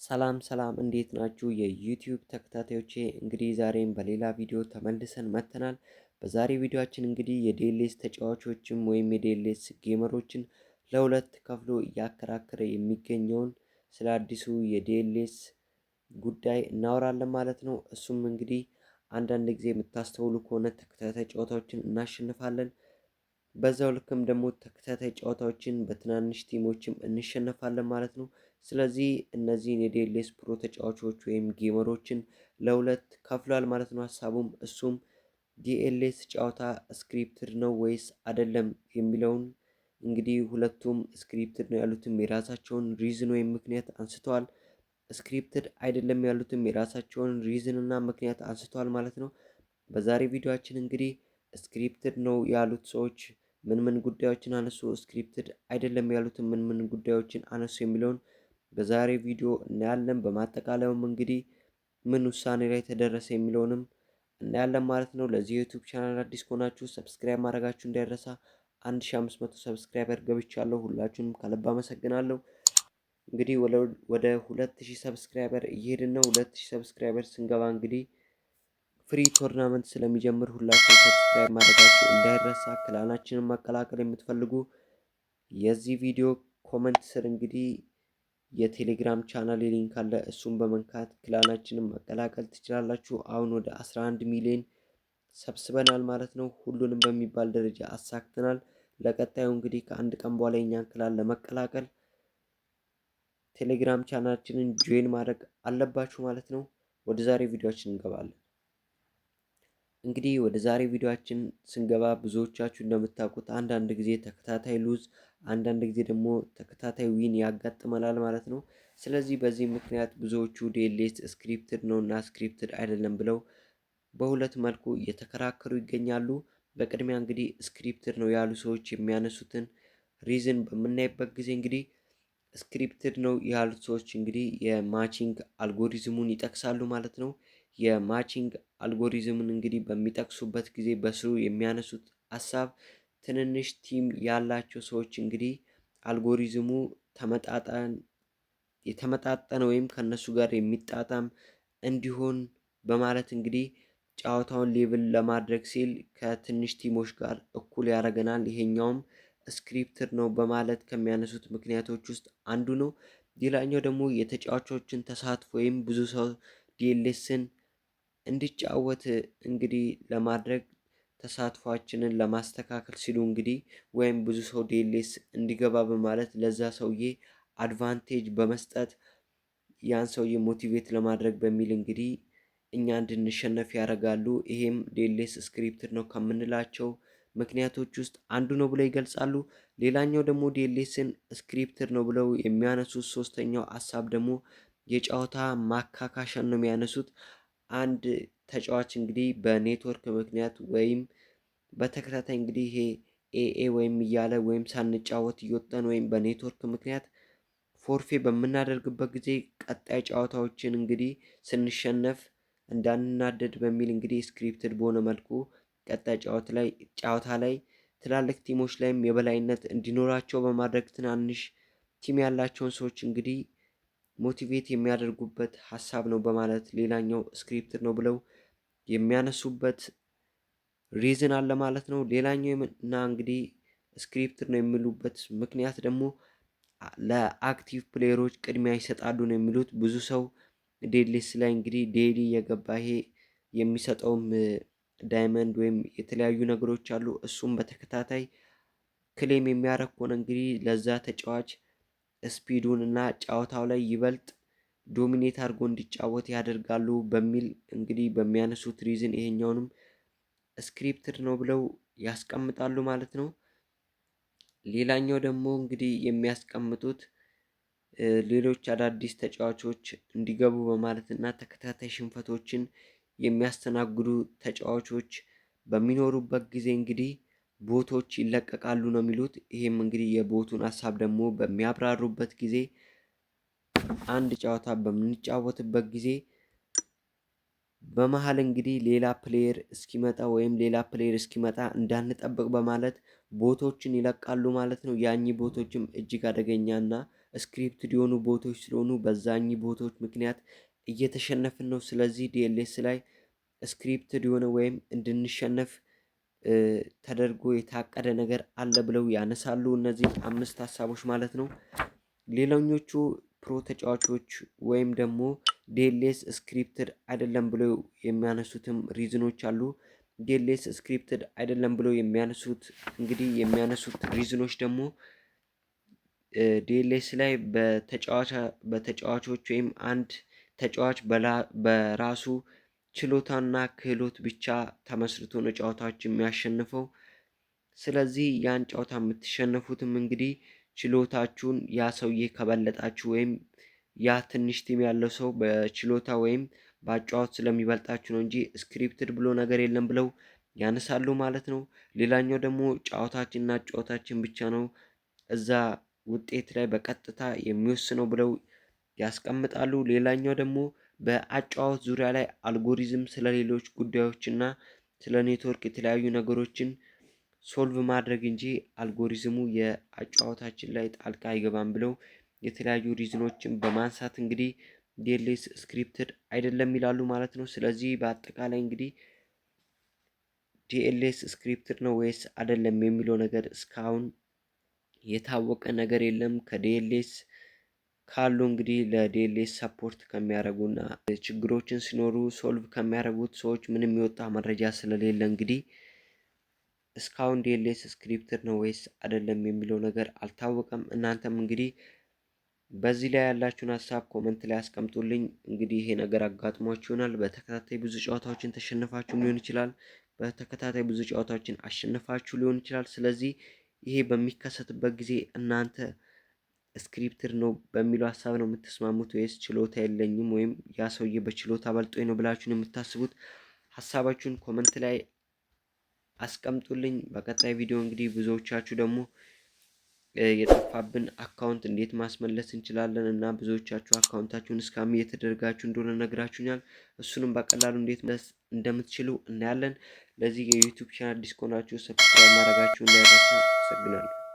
ሰላም ሰላም እንዴት ናችሁ? የዩቲዩብ ተከታታዮቼ እንግዲህ ዛሬም በሌላ ቪዲዮ ተመልሰን መጥተናል። በዛሬ ቪዲዮአችን እንግዲህ የዲኤልኤስ ተጫዋቾችም ወይም የዲኤልኤስ ጌመሮችን ለሁለት ከፍሎ እያከራከረ የሚገኘውን ስለ አዲሱ የዲኤልኤስ ጉዳይ እናወራለን ማለት ነው። እሱም እንግዲህ አንዳንድ ጊዜ የምታስተውሉ ከሆነ ተከታታይ ጨዋታዎችን እናሸንፋለን። በዛው ልክም ደግሞ ተከታታይ ጨዋታዎችን በትናንሽ ቲሞችም እንሸነፋለን ማለት ነው። ስለዚህ እነዚህን የዲኤልኤስ ፕሮ ተጫዋቾች ወይም ጌመሮችን ለሁለት ከፍሏል ማለት ነው። ሀሳቡም እሱም ዲኤልኤስ ጨዋታ ስክሪፕትድ ነው ወይስ አይደለም የሚለውን እንግዲህ ሁለቱም ስክሪፕትድ ነው ያሉትም የራሳቸውን ሪዝን ወይም ምክንያት አንስተዋል። ስክሪፕትድ አይደለም ያሉትም የራሳቸውን ሪዝን እና ምክንያት አንስተዋል ማለት ነው። በዛሬ ቪዲዮአችን እንግዲህ ስክሪፕትድ ነው ያሉት ሰዎች ምን ምን ጉዳዮችን አነሱ፣ ስክሪፕትድ አይደለም ያሉትን ምን ምን ጉዳዮችን አነሱ የሚለውን በዛሬ ቪዲዮ እናያለን። በማጠቃለያውም እንግዲህ ምን ውሳኔ ላይ ተደረሰ የሚለውንም እናያለን ማለት ነው። ለዚህ ዩቲዩብ ቻናል አዲስ ከሆናችሁ ሰብስክራይብ ማድረጋችሁ እንዳይረሳ። 1500 ሰብስክራይበር ገብቻለሁ። ሁላችሁንም ከልብ አመሰግናለሁ። እንግዲህ ወደ 2000 ሰብስክራይበር እየሄድን ነው። 2000 ሰብስክራይበር ስንገባ እንግዲህ ፍሪ ቶርናመንት ስለሚጀምር ሁላችሁም ሰብስክራይብ ማድረጋችሁ እንዳይረሳ። ክላናችንን መቀላቀል የምትፈልጉ የዚህ ቪዲዮ ኮመንት ስር እንግዲህ የቴሌግራም ቻናል ሊንክ አለ። እሱን በመንካት ክላናችንን መቀላቀል ትችላላችሁ። አሁን ወደ 11 ሚሊዮን ሰብስበናል ማለት ነው። ሁሉንም በሚባል ደረጃ አሳክተናል። ለቀጣዩ እንግዲህ ከአንድ ቀን በኋላ የኛን ክላን ለመቀላቀል ቴሌግራም ቻናላችንን ጆይን ማድረግ አለባችሁ ማለት ነው። ወደ ዛሬ ቪዲዮአችን እንገባለን። እንግዲህ ወደ ዛሬ ቪዲዮአችን ስንገባ ብዙዎቻችሁ እንደምታውቁት አንዳንድ ጊዜ ተከታታይ ሉዝ፣ አንዳንድ ጊዜ ደግሞ ተከታታይ ዊን ያጋጥመናል ማለት ነው። ስለዚህ በዚህ ምክንያት ብዙዎቹ ዲኤልኤስ ስክሪፕትድ ነው እና ስክሪፕትድ አይደለም ብለው በሁለት መልኩ እየተከራከሩ ይገኛሉ። በቅድሚያ እንግዲህ ስክሪፕትድ ነው ያሉ ሰዎች የሚያነሱትን ሪዝን በምናይበት ጊዜ እንግዲህ ስክሪፕትድ ነው ያሉት ሰዎች እንግዲህ የማቺንግ አልጎሪዝሙን ይጠቅሳሉ ማለት ነው። የማቺንግ አልጎሪዝምን እንግዲህ በሚጠቅሱበት ጊዜ በስሩ የሚያነሱት ሀሳብ ትንንሽ ቲም ያላቸው ሰዎች እንግዲህ አልጎሪዝሙ የተመጣጠነ ወይም ከነሱ ጋር የሚጣጣም እንዲሆን በማለት እንግዲህ ጨዋታውን ሌቭል ለማድረግ ሲል ከትንሽ ቲሞች ጋር እኩል ያደርገናል፣ ይሄኛውም ስክሪፕትድ ነው በማለት ከሚያነሱት ምክንያቶች ውስጥ አንዱ ነው። ሌላኛው ደግሞ የተጫዋቾችን ተሳትፎ ወይም ብዙ ሰው ዲኤልኤስን እንዲጫወት እንግዲህ ለማድረግ ተሳትፏችንን ለማስተካከል ሲሉ እንግዲህ ወይም ብዙ ሰው ዲኤልኤስ እንዲገባ በማለት ለዛ ሰውዬ አድቫንቴጅ በመስጠት ያን ሰውዬ ሞቲቬት ለማድረግ በሚል እንግዲህ እኛ እንድንሸነፍ ያደርጋሉ። ይሄም ዲኤልኤስ ስክሪፕትድ ነው ከምንላቸው ምክንያቶች ውስጥ አንዱ ነው ብለው ይገልጻሉ። ሌላኛው ደግሞ ዲኤልኤስን ስክሪፕትድ ነው ብለው የሚያነሱት ሶስተኛው ሀሳብ ደግሞ የጨዋታ ማካካሻን ነው የሚያነሱት። አንድ ተጫዋች እንግዲህ በኔትወርክ ምክንያት ወይም በተከታታይ እንግዲህ ይሄ ኤኤ ወይም እያለ ወይም ሳንጫወት እየወጣን ወይም በኔትወርክ ምክንያት ፎርፌ በምናደርግበት ጊዜ ቀጣይ ጨዋታዎችን እንግዲህ ስንሸነፍ እንዳንናደድ በሚል እንግዲህ ስክሪፕትድ በሆነ መልኩ ቀጣይ ጨዋታ ላይ ትላልቅ ቲሞች ላይም የበላይነት እንዲኖራቸው በማድረግ ትናንሽ ቲም ያላቸውን ሰዎች እንግዲህ ሞቲቬት የሚያደርጉበት ሀሳብ ነው በማለት ሌላኛው ስክሪፕትድ ነው ብለው የሚያነሱበት ሪዝን አለ ማለት ነው። ሌላኛው እና እንግዲህ ስክሪፕትድ ነው የሚሉበት ምክንያት ደግሞ ለአክቲቭ ፕሌየሮች ቅድሚያ ይሰጣሉ ነው የሚሉት። ብዙ ሰው ዴይሊስ ላይ እንግዲህ ዴይሊ የገባ ይሄ የሚሰጠውም ዳይመንድ ወይም የተለያዩ ነገሮች አሉ። እሱም በተከታታይ ክሌም የሚያደርግ ከሆነ እንግዲህ ለዛ ተጫዋች ስፒዱን እና ጨዋታው ላይ ይበልጥ ዶሚኔት አድርጎ እንዲጫወት ያደርጋሉ በሚል እንግዲህ በሚያነሱት ሪዝን ይሄኛውንም ስክሪፕትድ ነው ብለው ያስቀምጣሉ ማለት ነው። ሌላኛው ደግሞ እንግዲህ የሚያስቀምጡት ሌሎች አዳዲስ ተጫዋቾች እንዲገቡ በማለት እና ተከታታይ ሽንፈቶችን የሚያስተናግዱ ተጫዋቾች በሚኖሩበት ጊዜ እንግዲህ ቦቶች ይለቀቃሉ ነው የሚሉት። ይሄም እንግዲህ የቦቱን ሀሳብ ደግሞ በሚያብራሩበት ጊዜ አንድ ጨዋታ በምንጫወትበት ጊዜ በመሃል እንግዲህ ሌላ ፕሌየር እስኪመጣ ወይም ሌላ ፕሌየር እስኪመጣ እንዳንጠብቅ በማለት ቦቶችን ይለቃሉ ማለት ነው። ያኚህ ቦቶችም እጅግ አደገኛና ስክሪፕትድ የሆኑ ቦቶች ስለሆኑ በዛኝ ቦቶች ምክንያት እየተሸነፍን ነው። ስለዚህ ዲኤልኤስ ላይ ስክሪፕትድ የሆነ ወይም እንድንሸነፍ ተደርጎ የታቀደ ነገር አለ ብለው ያነሳሉ። እነዚህ 5 ሀሳቦች ማለት ነው። ሌላኞቹ ፕሮ ተጫዋቾች ወይም ደግሞ ዲኤልኤስ ስክሪፕትድ አይደለም ብለው የሚያነሱትም ሪዝኖች አሉ። ዲኤልኤስ ስክሪፕትድ አይደለም ብለው የሚያነሱት ሪዝኖች ደግሞ ዲኤልኤስ ላይ በተጫዋቾች ወይም አንድ ተጫዋች በራሱ ችሎታና ክህሎት ብቻ ተመስርቶ ነው ጨዋታዎች የሚያሸንፈው። ስለዚህ ያን ጨዋታ የምትሸነፉትም እንግዲህ ችሎታችሁን ያ ሰውዬ ከበለጣችሁ ወይም ያ ትንሽ ቲም ያለው ሰው በችሎታ ወይም በአጨዋወት ስለሚበልጣችሁ ነው እንጂ ስክሪፕትድ ብሎ ነገር የለም ብለው ያነሳሉ ማለት ነው። ሌላኛው ደግሞ ጨዋታችንና ጨዋታችን ብቻ ነው እዛ ውጤት ላይ በቀጥታ የሚወስነው ብለው ያስቀምጣሉ። ሌላኛው ደግሞ በአጨዋወት ዙሪያ ላይ አልጎሪዝም ስለሌሎች ጉዳዮችና ስለ ኔትወርክ የተለያዩ ነገሮችን ሶልቭ ማድረግ እንጂ አልጎሪዝሙ የአጨዋወታችን ላይ ጣልቃ አይገባም ብለው የተለያዩ ሪዝኖችን በማንሳት እንግዲህ ዲኤልኤስ ስክሪፕትድ አይደለም ይላሉ ማለት ነው። ስለዚህ በአጠቃላይ እንግዲህ ዲኤልኤስ ስክሪፕትድ ነው ወይስ አይደለም የሚለው ነገር እስካሁን የታወቀ ነገር የለም። ከዲኤልኤስ ካሉ እንግዲህ ለዲኤልኤስ ሰፖርት ከሚያደርጉና ችግሮችን ሲኖሩ ሶልቭ ከሚያደርጉት ሰዎች ምንም የወጣ መረጃ ስለሌለ እንግዲህ እስካሁን ዲኤልኤስ ስክሪፕትድ ነው ወይስ አይደለም የሚለው ነገር አልታወቀም። እናንተም እንግዲህ በዚህ ላይ ያላችሁን ሀሳብ ኮመንት ላይ አስቀምጡልኝ። እንግዲህ ይሄ ነገር አጋጥሟችሁ ይሆናል። በተከታታይ ብዙ ጨዋታዎችን ተሸንፋችሁ ሊሆን ይችላል። በተከታታይ ብዙ ጨዋታዎችን አሸንፋችሁ ሊሆን ይችላል። ስለዚህ ይሄ በሚከሰትበት ጊዜ እናንተ ስክሪፕትድ ነው በሚለው ሀሳብ ነው የምትስማሙት ወይስ ችሎታ የለኝም ወይም ያ ሰውዬ በችሎታ በልጦኝ ነው ብላችሁን የምታስቡት? ሀሳባችሁን ኮመንት ላይ አስቀምጡልኝ። በቀጣይ ቪዲዮ እንግዲህ ብዙዎቻችሁ ደግሞ የጠፋብን አካውንት እንዴት ማስመለስ እንችላለን እና ብዙዎቻችሁ አካውንታችሁን ስካም እየተደረጋችሁ እንደሆነ ነግራችሁኛል። እሱንም በቀላሉ እንዴት እንደምትችሉ እናያለን። ለዚህ የዩቲዩብ ቻናል አዲስ ከሆናችሁ ሰብስክራይብ ማድረጋችሁን እንዳይረሱ። አመሰግናለሁ።